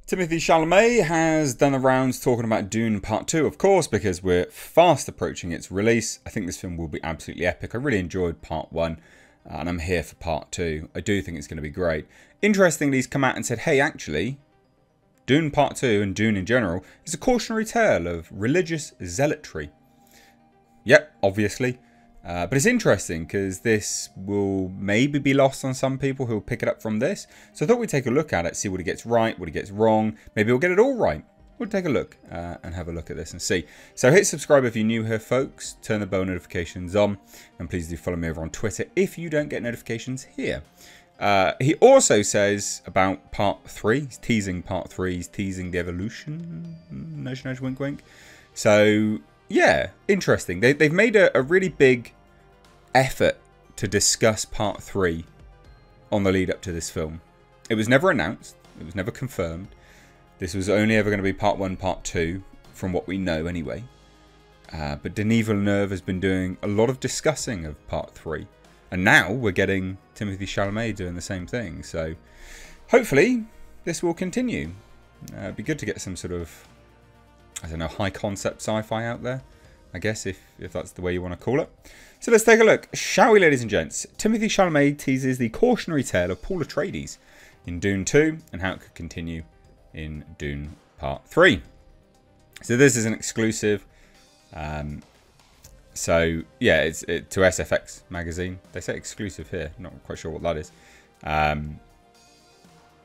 Timothée Chalamet has done the rounds talking about Dune Part 2, of course, because we're fast approaching its release. I think this film will be absolutely epic. I really enjoyed Part 1, and I'm here for Part 2. I do think it's going to be great. Interestingly, he's come out and said, hey, actually, Dune Part 2 and Dune in general is a cautionary tale of religious zealotry. Yep, obviously. But it's interesting because this will maybe be lost on some people who will pick it up from this. So I thought we'd take a look at it, see what he gets right, what he gets wrong. Maybe we'll get it all right. We'll take a look and have a look at this and see. So hit subscribe if you're new here, folks. Turn the bell notifications on. And please do follow me over on Twitter if you don't get notifications here. He also says about Part 3. He's teasing Part 3. He's teasing the evolution. Nudge, nudge, wink, wink. So, yeah, interesting. They've made a really big effort to discuss Part 3 on the lead up to this film. It was never announced. It was never confirmed. This was only ever going to be Part 1, Part 2, from what we know anyway. But Denis Villeneuve has been doing a lot of discussing of Part 3. And now we're getting Timothée Chalamet doing the same thing. So hopefully this will continue. It'd be good to get some sort of, I don't know, high concept sci-fi out there, I guess, if that's the way you want to call it. So let's take a look, shall we, ladies and gents? Timothée Chalamet teases the cautionary tale of Paul Atreides in Dune 2 and how it could continue in Dune Part 3. So this is an exclusive. So yeah, it's to SFX magazine. They say exclusive here. Not quite sure what that is.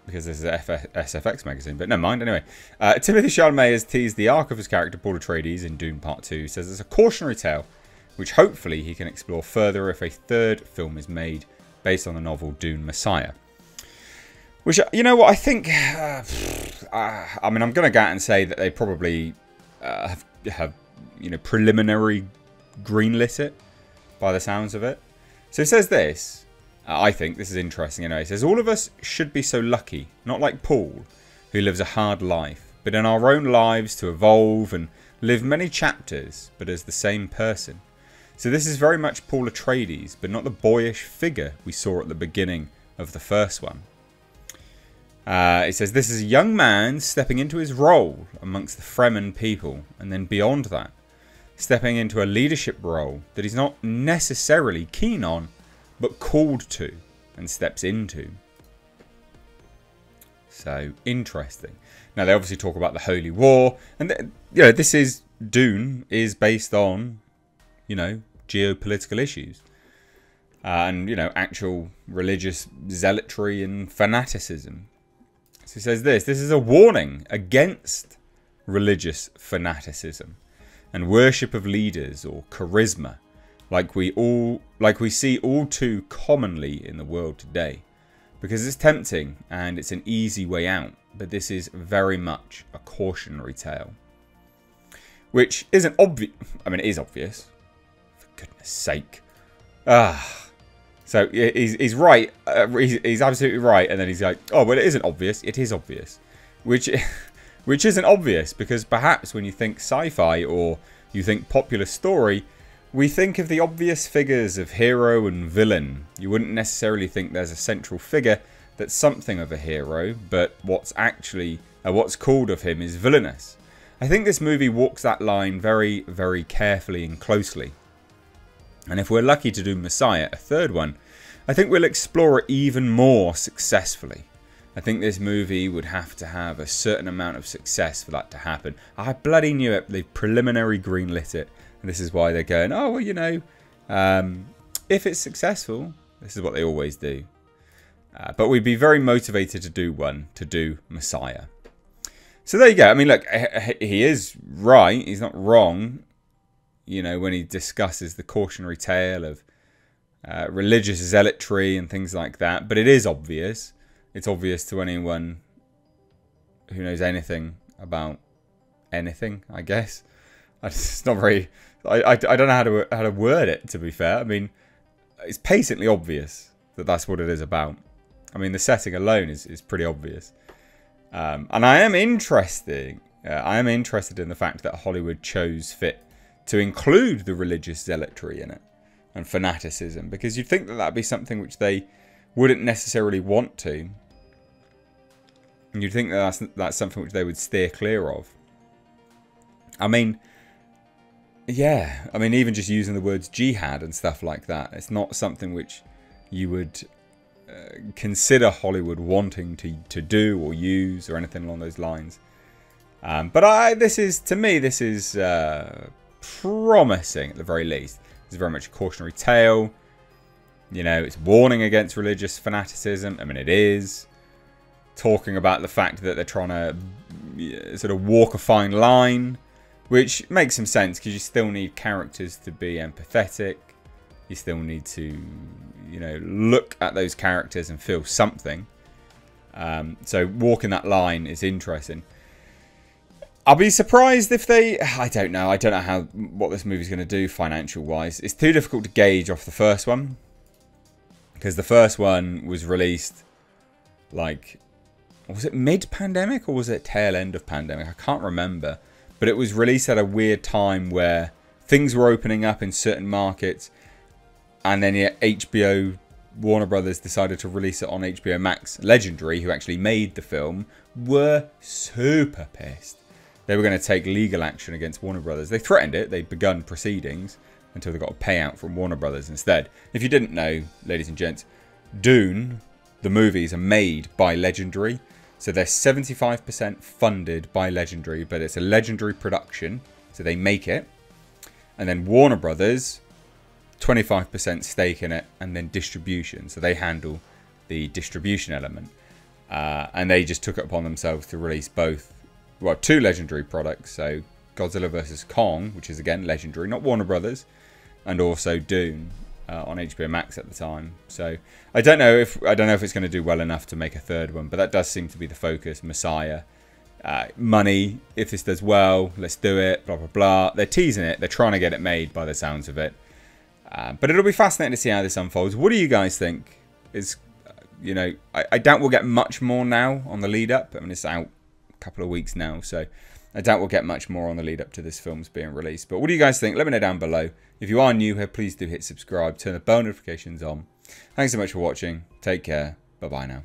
Because this is SFX magazine, but never mind. Anyway, Timothée Chalamet has teased the arc of his character Paul Atreides in Dune Part 2. He says it's a cautionary tale, which hopefully he can explore further if a third film is made based on the novel Dune Messiah. Which, you know what, I think, I mean, I'm going to go out and say that they probably have you know, preliminary greenlit it by the sounds of it. So it says this. I think this is interesting anyway. It says, all of us should be so lucky, not like Paul, who lives a hard life, but in our own lives to evolve and live many chapters, but as the same person. So this is very much Paul Atreides, but not the boyish figure we saw at the beginning of the first one. It says, this is a young man stepping into his role amongst the Fremen people, and then beyond that, stepping into a leadership role that he's not necessarily keen on, but called to and steps into. So interesting. Now they obviously talk about the Holy War, and you know, this is Dune is based on, you know, geopolitical issues and, you know, actual religious zealotry and fanaticism. So it says this is a warning against religious fanaticism and worship of leaders or charisma, like we see all too commonly in the world today, because it's tempting and it's an easy way out, but this is very much a cautionary tale, which isn't obvious. I mean, it is obvious, for goodness sake. So he's right. He's absolutely right, and then he's like, oh, well, it isn't obvious. It is obvious, which isn't obvious, because perhaps when you think sci-fi or you think popular story, we think of the obvious figures of hero and villain. You wouldn't necessarily think there's a central figure that's something of a hero, but what's called of him is villainous. I think this movie walks that line very, very carefully and closely. And if we're lucky to do Messiah, a third one, I think we'll explore it even more successfully. I think this movie would have to have a certain amount of success for that to happen. I bloody knew it. They preliminary greenlit it. And this is why they're going, oh, well, you know, if it's successful, this is what they always do. But we'd be very motivated to do Messiah. So there you go. I mean, look, he is right. He's not wrong, you know, when he discusses the cautionary tale of religious zealotry and things like that. But it is obvious. It's obvious to anyone who knows anything about anything, I guess. It's not very... I don't know how to word it, to be fair. I mean, it's patently obvious that that's what it is about. I mean, the setting alone is pretty obvious. And I am interested in the fact that Hollywood chose fit to include the religious zealotry in it and fanaticism, because you'd think that that'd be something which they wouldn't necessarily want to. And you'd think that that's something which they would steer clear of. I mean, yeah. I mean, even just using the words jihad and stuff like that, it's not something which you would consider Hollywood wanting to do or use or anything along those lines. But this is promising at the very least. It's very much a cautionary tale. You know, it's warning against religious fanaticism. I mean, it is. Talking about the fact that they're trying to sort of walk a fine line, which makes some sense because you still need characters to be empathetic. You still need to, you know, look at those characters and feel something. So walking that line is interesting. I'll be surprised if they... I don't know what this movie's going to do financial wise. It's too difficult to gauge off the first one. Because the first one was released, like, was it mid-pandemic or was it tail end of pandemic? I can't remember. But it was released at a weird time where things were opening up in certain markets. And then HBO, Warner Brothers decided to release it on HBO Max. Legendary, who actually made the film, were super pissed. They were going to take legal action against Warner Brothers. They threatened it. They'd begun proceedings until they got a payout from Warner Brothers instead. If you didn't know, ladies and gents, Dune, the movies, are made by Legendary. So they're 75% funded by Legendary, but it's a Legendary production. So they make it. And then Warner Brothers, 25% stake in it, and then distribution. So they handle the distribution element. And they just took it upon themselves to release both, well, two Legendary products. So Godzilla vs. Kong, which is again Legendary, not Warner Brothers, and also Dune on HBO Max at the time. So I don't know if it's going to do well enough to make a third one, but that does seem to be the focus. Messiah, money. If this does well, let's do it. Blah blah blah. They're teasing it. They're trying to get it made by the sounds of it. But it'll be fascinating to see how this unfolds. What do you guys think? You know, I doubt we'll get much more now on the lead up. I mean, it's out a couple of weeks now, so I doubt we'll get much more on the lead up to this film's being released. But what do you guys think? Let me know down below. If you are new here, please do hit subscribe. Turn the bell notifications on. Thanks so much for watching. Take care. Bye-bye now.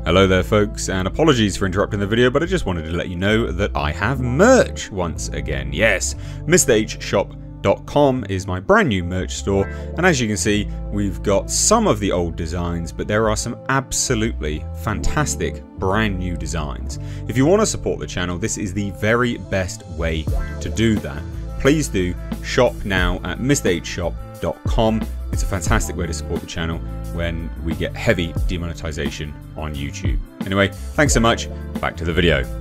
Hello there, folks, and apologies for interrupting the video, but I just wanted to let you know that I have merch once again. Yes, MrHshop.com is my brand new merch store, and as you can see, we've got some of the old designs, but there are some absolutely fantastic brand new designs. If you want to support the channel, this is the very best way to do that. Please do shop now at MrHshop.com. It's a fantastic way to support the channel when we get heavy demonetization on YouTube. Anyway, thanks so much. Back to the video.